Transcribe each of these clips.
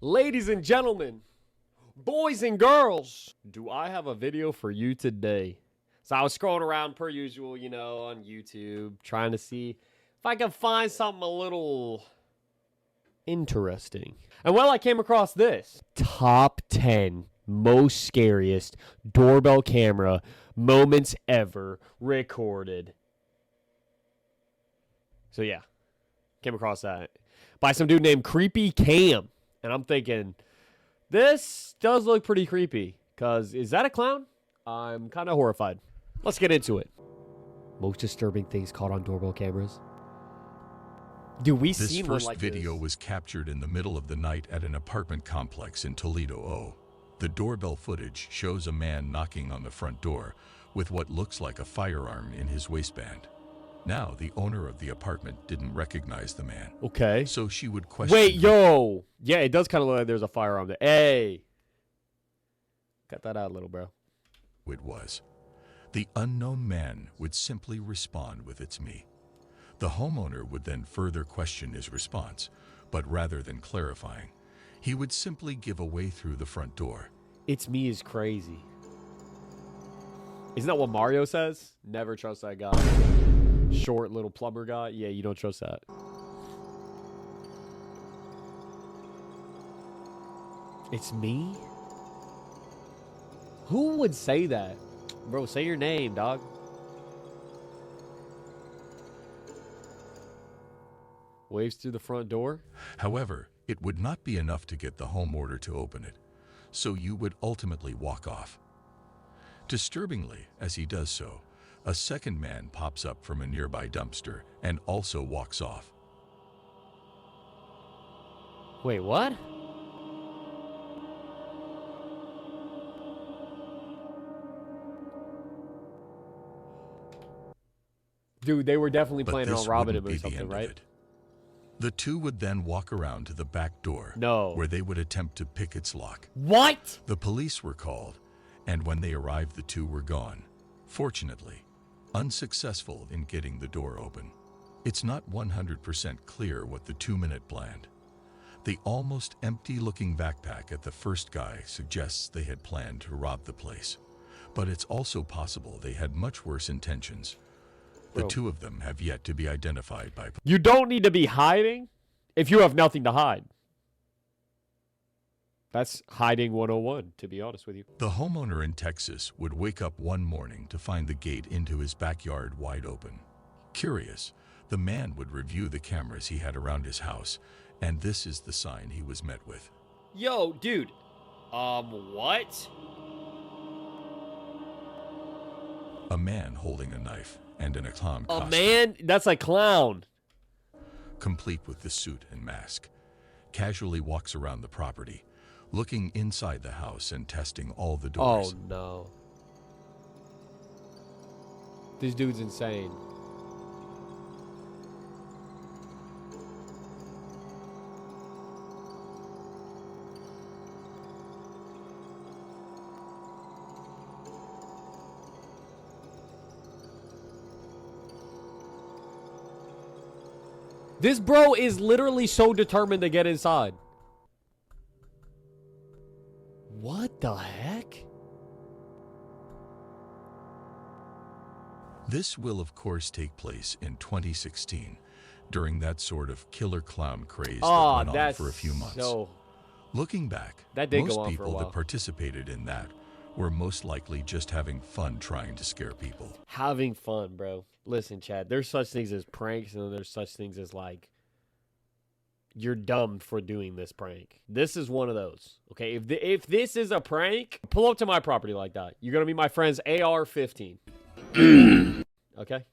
Ladies and gentlemen, boys and girls, do I have a video for you today? So I was scrolling around per usual, you know, on YouTube, trying to see if I can find something a little interesting. And well, I came across this. Top 10 most scariest doorbell camera moments ever recorded. So yeah, came across that by some dude named Creepy Cam. And I'm thinking, this does look pretty creepy. Because, is that a clown? I'm kind of horrified. Let's get into it. Most disturbing things caught on doorbell cameras. Dude, we seen one like this. This first video was captured in the middle of the night at an apartment complex in Toledo, O. The doorbell footage shows a man knocking on the front door with what looks like a firearm in his waistband. Now, the owner of the apartment didn't recognize the man. Okay. So she would question... Wait, yo! Yeah, it does kind of look like there's a firearm there. Hey! Cut that out a little, bro. It was. The unknown man would simply respond with "It's me." The homeowner would then further question his response, but rather than clarifying, he would simply give away through the front door. "It's me" is crazy. Isn't that what Mario says? Never trust that guy. Short little plumber guy. Yeah, you don't trust that. It's me? Who would say that? Bro, say your name, dog. Waves through the front door. However, it would not be enough to get the homeowner to open it, so you would ultimately walk off. Disturbingly, as he does so, a second man pops up from a nearby dumpster and also walks off. Wait, what? Dude, they were definitely planning on robbing him or something, right? The two would then walk around to the back door, where they would attempt to pick its lock. What? The police were called, and when they arrived, the two were gone. Fortunately, unsuccessful in getting the door open. It's not 100% clear what the 2-minute planned. The almost empty-looking backpack at the first guy suggests they had planned to rob the place. But it's also possible they had much worse intentions. The two of them have yet to be identified by... You don't need to be hiding if you have nothing to hide. That's hiding 101, to be honest with you. The homeowner in Texas would wake up one morning to find the gate into his backyard wide open. Curious, the man would review the cameras he had around his house, and this is the sign he was met with. Yo, dude. What? A man holding a knife and in a clown costume. A man? That's a clown. Complete with the suit and mask. Casually walks around the property, looking inside the house and testing all the doors. Oh, no. This dude's insane. This bro is literally so determined to get inside. What the heck? This will, of course, take place in 2016, during that sort of killer clown craze that went on for a few months. Looking back, most people that participated in that were most likely just having fun trying to scare people. Having fun, bro. Listen, Chad, there's such things as pranks, and then there's such things as, like, you're dumb for doing this prank. This is one of those. Okay, if this is a prank, pull up to my property like that. You're gonna be my friend's AR-15. Okay?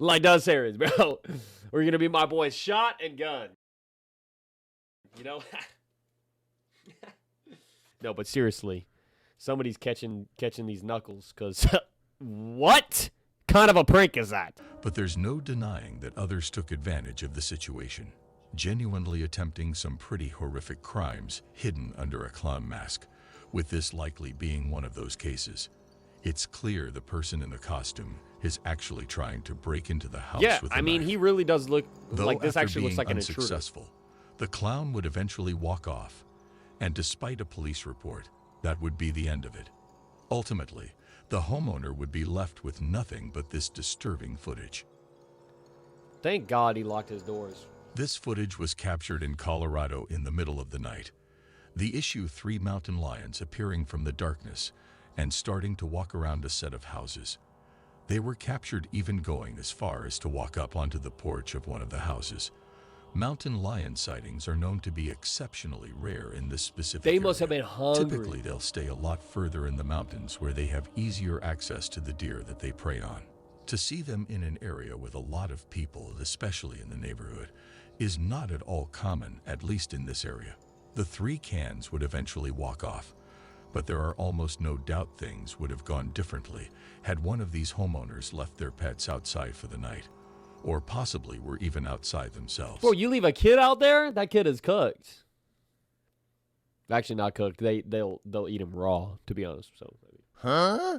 Like that serious, bro. Or you're gonna be my boy's shot and gun. You know? No, but seriously, somebody's catching these knuckles, because what kind of a prank is that? But there's no denying that others took advantage of the situation, genuinely attempting some pretty horrific crimes hidden under a clown mask, with this likely being one of those cases. It's clear the person in the costume is actually trying to break into the house with a knife. I mean, he really does look like this. Actually looks like an intruder. Unsuccessful, The clown would eventually walk off, and despite a police report, that would be the end of it. Ultimately, the homeowner would be left with nothing but this disturbing footage. Thank God he locked his doors. This footage was captured in Colorado in the middle of the night. The issue 3 mountain lions appearing from the darkness and starting to walk around a set of houses. They were captured even going as far as to walk up onto the porch of one of the houses. Mountain lion sightings are known to be exceptionally rare in this specific area. They must have been hungry. Typically, they'll stay a lot further in the mountains where they have easier access to the deer that they prey on. To see them in an area with a lot of people, especially in the neighborhood, is not at all common, at least in this area. The 3 cans would eventually walk off, but there are almost no doubt things would have gone differently had one of these homeowners left their pets outside for the night, or possibly were even outside themselves. Bro, you leave a kid out there? That kid is cooked. Actually, not cooked. They'll eat him raw, to be honest. So, Huh?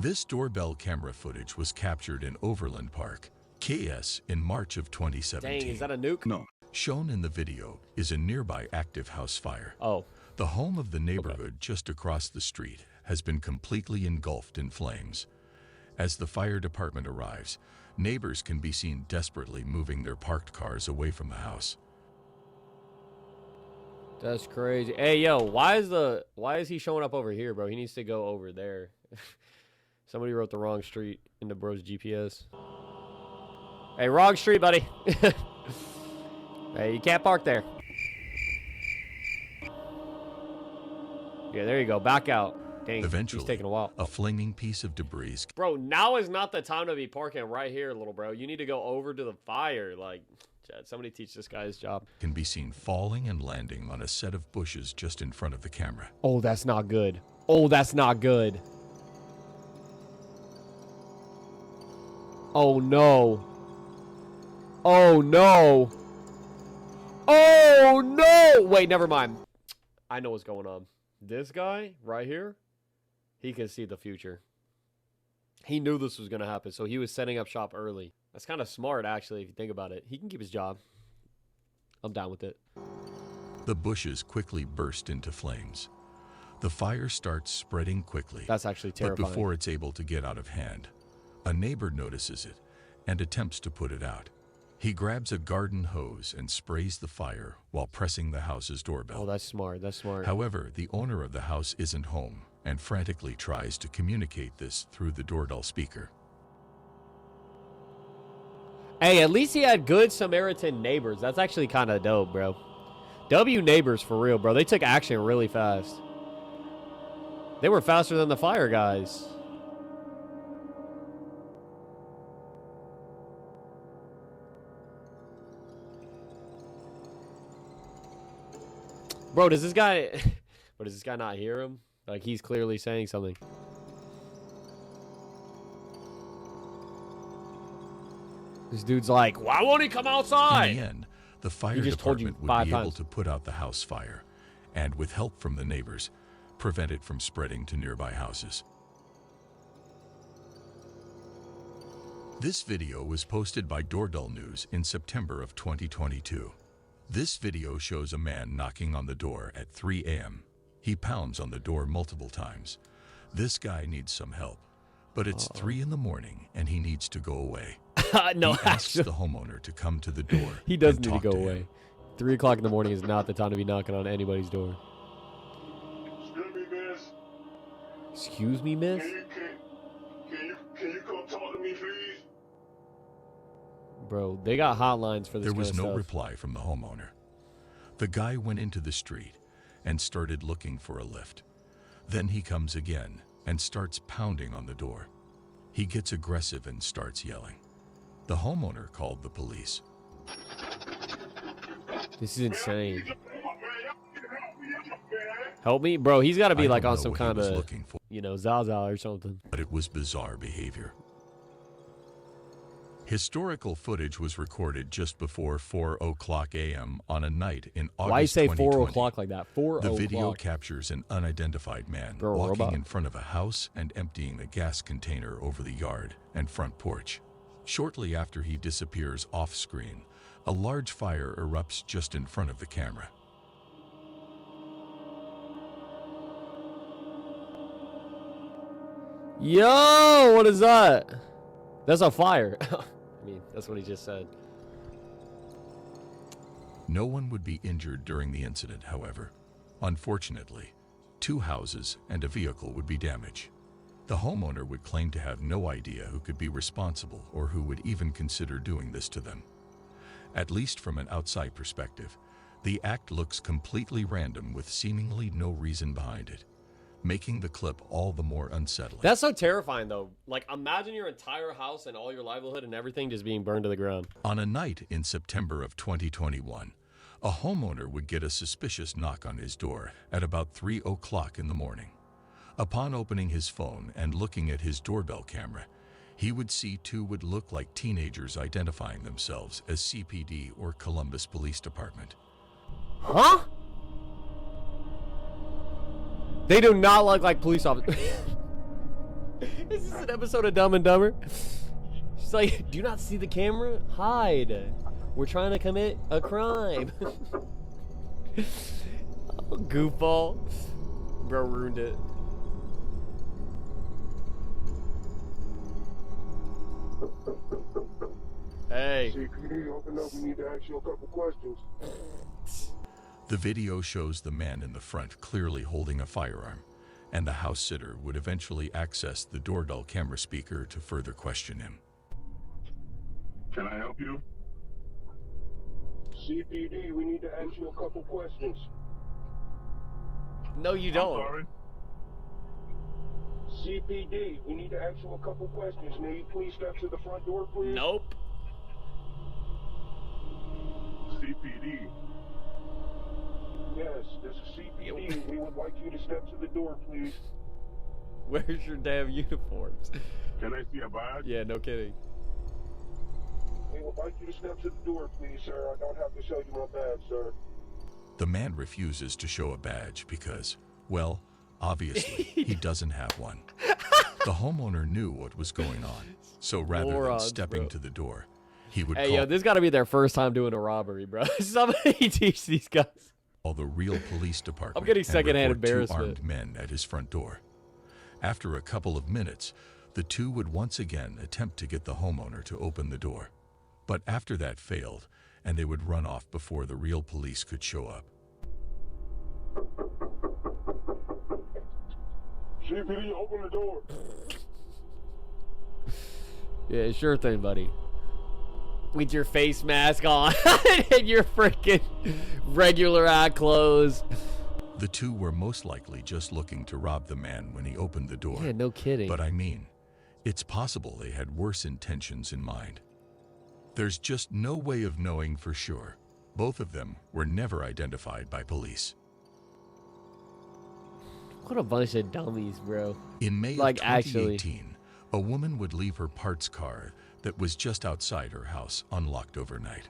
This doorbell camera footage was captured in Overland Park, KS, in March of 2017. dang, is that a nuke? No. Shown in the video is a nearby active house fire. Oh, The home of the neighborhood just across the street has been completely engulfed in flames. As the fire department arrives, neighbors can be seen desperately moving their parked cars away from the house. that's crazy. Hey, yo, why is he showing up over here, bro? He needs to go over there. Somebody wrote the wrong street into bro's GPS. Hey, wrong street, buddy. Hey, you can't park there. Yeah, there you go. Back out. Dang, Eventually, he's taking a while. a flaming piece of debris Bro, now is not the time to be parking right here, little bro. You need to go over to the fire. Like, Chad, somebody teach this guy his job. can be seen falling and landing on a set of bushes just in front of the camera. Oh, that's not good. Oh, that's not good. Oh, no. Oh, no. Oh, no. Wait, never mind. I know what's going on. This guy right here, he can see the future. He knew this was going to happen, so he was setting up shop early. That's kind of smart, actually, if you think about it. He can keep his job. I'm down with it. The bushes quickly burst into flames. The fire starts spreading quickly. That's actually terrifying. But before it's able to get out of hand, a neighbor notices it and attempts to put it out. He grabs a garden hose and sprays the fire while pressing the house's doorbell. Oh, that's smart. That's smart. However, the owner of the house isn't home and frantically tries to communicate this through the doorbell speaker. Hey, at least he had good Samaritan neighbors. That's actually kind of dope, bro. W neighbors for real, bro. They took action really fast. They were faster than the fire guys. Bro, does this guy... But does this guy not hear him? Like, he's clearly saying something. This dude's like, why won't he come outside? In the end, the fire just told you department would 5 be able times. to put out the house fire and, with help from the neighbors, prevent it from spreading to nearby houses. This video was posted by Doorbell News in September of 2022. This video shows a man knocking on the door at 3 a.m. He pounds on the door multiple times. This guy needs some help, but it's 3 in the morning and he needs to go away. No, He asks actually, the homeowner to come to the door. he does and need to talk go him. away. 3 o'clock in the morning is not the time to be knocking on anybody's door. Excuse me, miss. Excuse me, miss? Can you come talk to me, please? Bro, they got hotlines for this There kind was of no stuff. reply from the homeowner. The guy went into the street and started looking for a lift. Then he comes again and starts pounding on the door. He gets aggressive and starts yelling. The homeowner called the police. This is insane. Help me? Bro, he's got to be I like don't on know some what he kind was of, looking for, you know, Zaza or something. but it was bizarre behavior. Historical footage was recorded just before 4 o'clock a.m. on a night in August Why say 2020. 4 o'clock like that? 4 The o'clock. video captures an unidentified man Girl, walking robot. in front of a house and emptying a gas container over the yard and front porch. Shortly after he disappears off screen, A large fire erupts just in front of the camera. Yo, what is that? That's a fire. I mean, that's what he just said. No one would be injured during the incident, however. Unfortunately, 2 houses and a vehicle would be damaged. The homeowner would claim to have no idea who could be responsible or who would even consider doing this to them. At least from an outside perspective, the act looks completely random with seemingly no reason behind it, making the clip all the more unsettling. That's so terrifying, though. Like, imagine your entire house and all your livelihood and everything just being burned to the ground. On a night in September of 2021, a homeowner would get a suspicious knock on his door at about 3 o'clock in the morning. Upon opening his phone and looking at his doorbell camera, he would see 2 would look like teenagers identifying themselves as CPD or Columbus Police Department. Huh? They do not look like police officers. Is this an episode of Dumb and Dumber? She's like, do you not see the camera? Hide. We're trying to commit a crime. Oh, goofball. Bro ruined it. Hey. CPD, open up. We need to ask you a couple questions. The video shows the man in the front clearly holding a firearm, and the house sitter would eventually access the doorbell camera speaker to further question him. Can I help you? CPD, we need to ask you a couple questions. No, you I'm don't. sorry. CPD, we need to ask you a couple questions. May you please step to the front door, please? Nope. CPD. Yes, this is CPD. We would like you to step to the door, please. Where's your damn uniforms? Can I see a badge? Yeah, no kidding. We would like you to step to the door, please, sir. I don't have to show you my badge, sir. The man refuses to show a badge because, well, obviously, he doesn't have one. The homeowner knew what was going on, so rather Morons, than stepping bro. to the door, he would Hey, call yo, this got to be their first time doing a robbery, bro. Somebody teach these guys. the real police department. I'm getting and secondhand report 2 embarrassment. armed men at his front door. After a couple of minutes, the 2 would once again attempt to get the homeowner to open the door. But after that failed, and they would run off before the real police could show up. CPD, open the door. Yeah, sure thing, buddy. With your face mask on and your freaking regular eye clothes. The 2 were most likely just looking to rob the man when he opened the door. Yeah, no kidding. But I mean, it's possible they had worse intentions in mind. There's just no way of knowing for sure. Both of them were never identified by police. What a bunch of dummies, bro. In May Like, of actually. 2018, a woman would leave her parts car that was just outside her house unlocked overnight.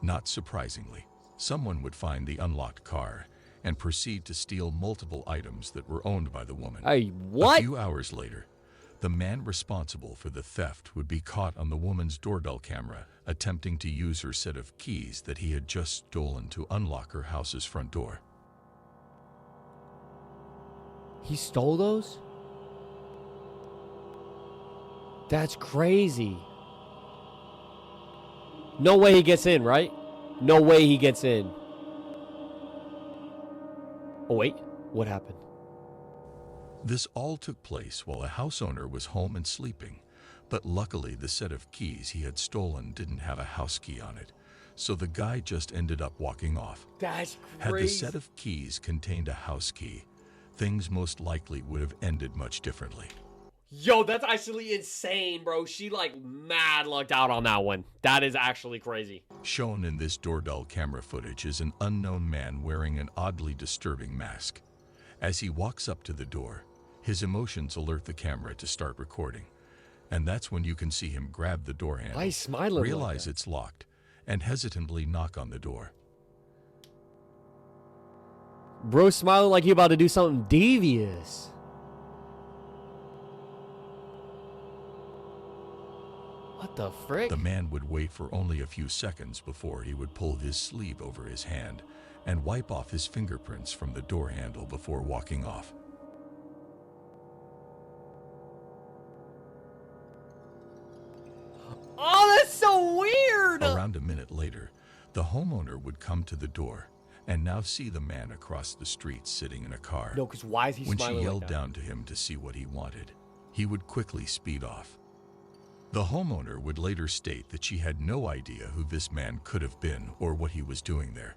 Not surprisingly, someone would find the unlocked car and proceed to steal multiple items that were owned by the woman. Hey, what? A few hours later, the man responsible for the theft would be caught on the woman's doorbell camera attempting to use her set of keys that he had just stolen to unlock her house's front door. He stole those? That's crazy. No way he gets in, right? No way he gets in. Oh, wait. What happened? This all took place while the house owner was home and sleeping, but luckily the set of keys he had stolen didn't have a house key on it, so the guy just ended up walking off. That's Had the crazy. set of keys contained a house key, things most likely would have ended much differently. Yo, that's actually insane, bro. She like mad lucked out on that one. That is actually crazy. Shown in this doorbell camera footage is an unknown man wearing an oddly disturbing mask. As he walks up to the door, his emotions alert the camera to start recording, and that's when you can see him grab the door handle, Why is he smiling like realize that? it's locked, and hesitantly knock on the door. Bro smiling like he about to do something devious. What The frick? The man would wait for only a few seconds before he would pull his sleeve over his hand and wipe off his fingerprints from the door handle before walking off. Oh, that's so weird! Around a minute later, the homeowner would come to the door and now see the man across the street sitting in a car. No, because why is he When smiling she yelled like that? down to him to see what he wanted, he would quickly speed off. The homeowner would later state that she had no idea who this man could have been or what he was doing there.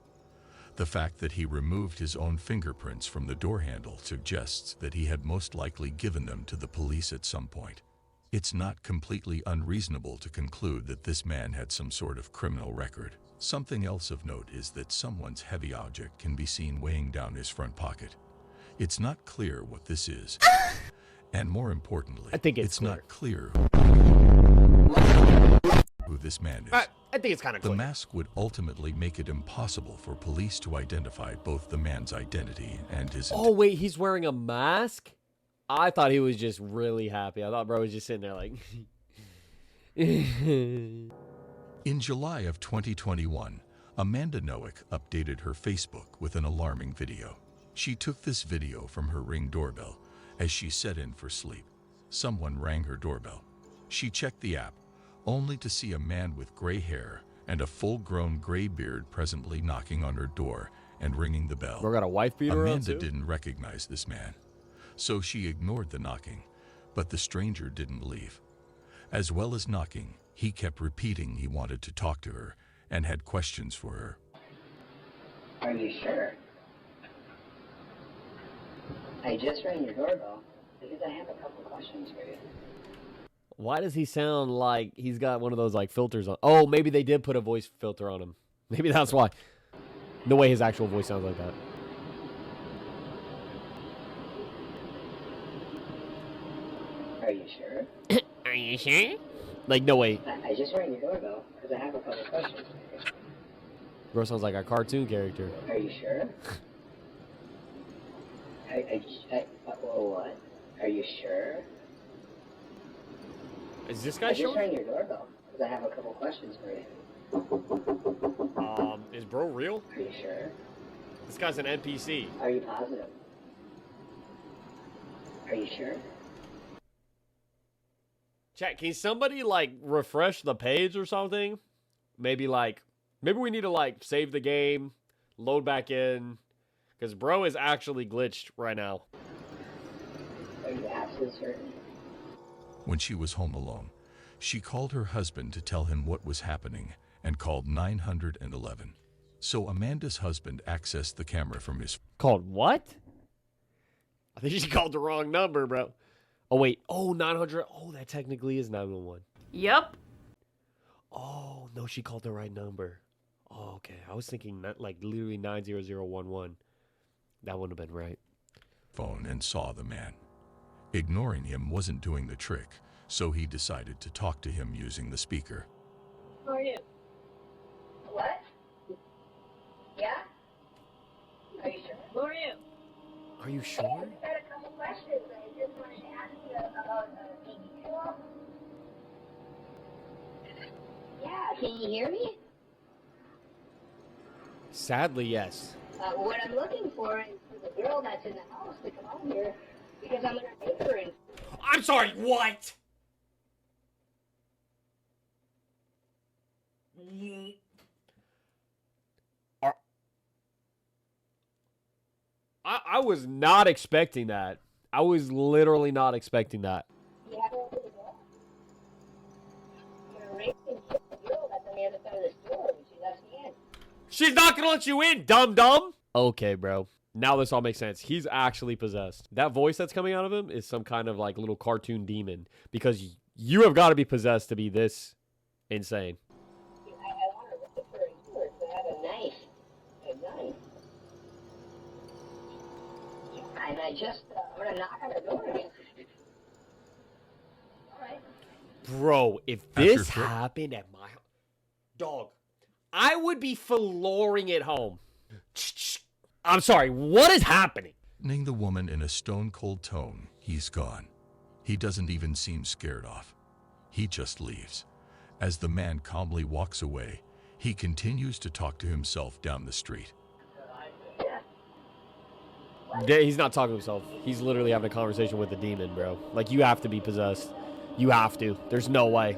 The fact that he removed his own fingerprints from the door handle suggests that he had most likely given them to the police at some point. It's not completely unreasonable to conclude that this man had some sort of criminal record. Something else of note is that someone's heavy object can be seen weighing down his front pocket. It's not clear what this is. And more importantly, I think it's not clear who this man is. I think it's kind of The clear. mask would ultimately make it impossible for police to identify both the man's identity and his... Oh, wait, he's wearing a mask? I thought he was just really happy. I thought bro was just sitting there like... In July of 2021, Amanda Noack updated her Facebook with an alarming video. She took this video from her Ring doorbell as she set in for sleep. Someone rang her doorbell. She checked the app, only to see a man with gray hair and a full-grown gray beard presently knocking on her door and ringing the bell. Bro got a wife beater on Amanda too? didn't recognize this man, so she ignored the knocking, but the stranger didn't leave. As well as knocking, he kept repeating he wanted to talk to her and had questions for her. Are you sure? I just rang your doorbell because I have a couple questions for you. Why does he sound like he's got one of those like filters on? Oh, maybe they did put a voice filter on him. Maybe that's why. No way his actual voice sounds like that. Are you sure? Are you sure? Like, no way. I just rang your doorbell because I have a couple questions for you. Bro sounds like a cartoon character. Are you sure? What? Are you sure? Is this I guy just showing? rang your doorbell because I have a couple questions for you. Is bro real? Are you sure? This guy's an NPC. Are you positive? Are you sure? Chat, can somebody like refresh the page or something? Maybe we need to like save the game, load back in, because bro is actually glitched right now. Are you absolutely certain? When she was home alone, she called her husband to tell him what was happening and called 911. So Amanda's husband accessed the camera from his... Called what? I think she called the wrong number, bro. Oh, wait. Oh, 900. Oh, that technically is 911. Yep. Oh, no, she called the right number. Oh, okay. I was thinking that, like literally 90011. That wouldn't have been right. phone and saw the man. Ignoring him wasn't doing the trick, so he decided to talk to him using the speaker. Who are you? What? Yeah? Are you sure? Who are you? Are you sure? I just had a couple questions. I just wanted to ask you about baby tool. Yeah, can you hear me? Sadly, yes. What I'm looking for is for the girl that's in the house to come out here because I'm gonna take her in. I'm sorry, what? I was not expecting that. I was literally not expecting that. You have her open the door? I'm gonna rape and kill the girl that's on the other side of this door when she lets me in. She's not gonna let you in, dum-dum! Okay, bro. Now this all makes sense. He's actually possessed. That voice that's coming out of him is some kind of like little cartoon demon. Because you have got to be possessed to be this insane. I want to rape her and kill her, so I have a knife. A gun. Yeah, and I'm gonna knock on her door again. Alright. Bro, if That's your this threat? happened at my house, dog, I would be flooring it home. I'm sorry, what is happening? Threatening the woman in a stone-cold tone, he's gone. He doesn't even seem scared off. He just leaves. As the man calmly walks away, he continues to talk to himself down the street. He's not talking to himself. He's literally having a conversation with a demon, bro. Like, you have to be possessed. You have to. There's no way.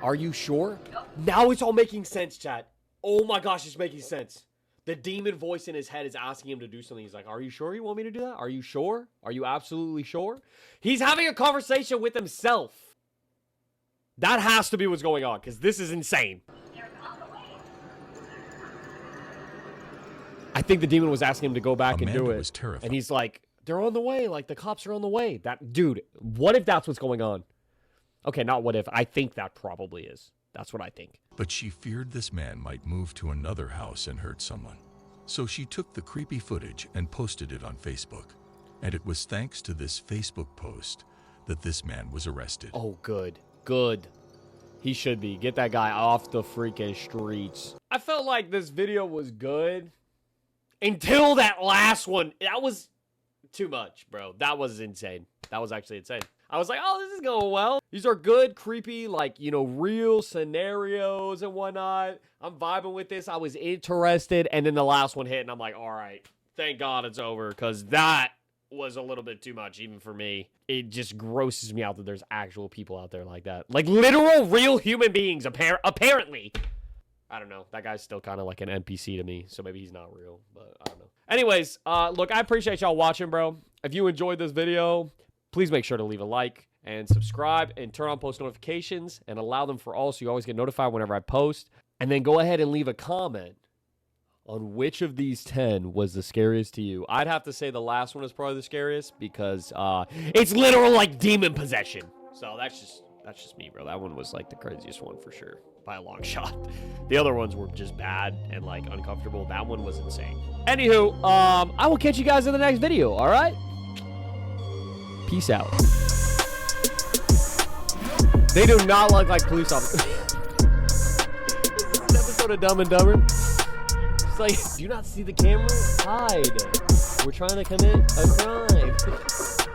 Are you sure? Now it's all making sense, chat. Oh my gosh, it's making sense. The demon voice in his head is asking him to do something. He's like, are you sure you want me to do that? Are you sure? Are you absolutely sure? He's having a conversation with himself. That has to be what's going on, because this is insane. I think the demon was asking him to go back and do it. Was terrified. And he's like, they're on the way. Like, the cops are on the way. That dude, what if that's what's going on? Okay, not what if. I think that probably is. That's what I think. But she feared this man might move to another house and hurt someone. So she took the creepy footage and posted it on Facebook. And it was thanks to this Facebook post that this man was arrested. Oh, good. Good. He should be. Get that guy off the freaking streets. I felt like this video was good until that last one. That was too much, bro. That was insane. That was actually insane. I was like, oh, this is going well. These are good, creepy, like, you know, real scenarios and whatnot. I'm vibing with this. I was interested. And then the last one hit, and I'm like, all right, thank God it's over, because that was a little bit too much, even for me. It just grosses me out that there's actual people out there like that. Like, literal, real human beings, apparently. I don't know. That guy's still kind of like an NPC to me, so maybe he's not real, but I don't know. Anyways, look, I appreciate y'all watching, bro. If you enjoyed this video, please make sure to leave a like and subscribe and turn on post notifications and allow them for all so you always get notified whenever I post. And then go ahead and leave a comment on which of these 10 was the scariest to you. I'd have to say the last one is probably the scariest because it's literal like demon possession. So that's just me, bro. That one was like the craziest one for sure by a long shot. The other ones were just bad and like uncomfortable. That one was insane. Anywho, I will catch you guys in the next video, all right? Peace out. They do not look like police officers. This is an episode of Dumb and Dumber. It's like, do you not see the camera? Hide. We're trying to commit a crime.